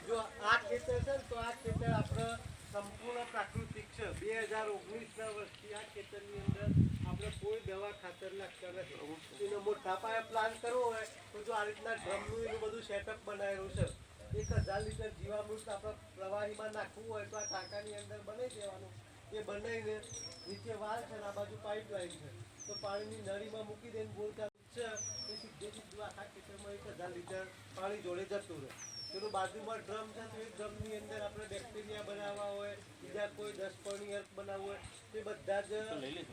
જો આ ખેતર છે તો આ ખેતર આપણે સંપૂર્ણ પ્રાકૃતિક છે. 2019ના વર્ષથી આ ખેતરની અંદર આપણે કોઈ દવા ખાતર નાખતા નથી. એનો મોટા પાયે પ્લાન કરવો હોય તો જો આ રીતના ડ્રમનું એનું બધું સેટઅપ બનાવેલું છે. 1000 લીટર જીવામૃત આપણે પ્રવાહીમાં નાખવું હોય તો આ ટાંકાની અંદર બનાવી દેવાનું. એ બનાવીને નીચે વાલ છે આ બાજુ પાઇપલાઇન છે તો પાણીની નળીમાં મૂકી દઈને ગોળ ચાલુ છે એ સીધે સીધું આખા ખેતરમાં 1000 લીટર પાણી જોડે જતું રહે. પેલું બાજુમાં ડ્રમ છે તો એ ડ્રમની અંદર આપણે બેક્ટેરિયા બનાવવા હોય, બીજા કોઈ 10 પાણી અર્ક બનાવવું હોય તે બધા જ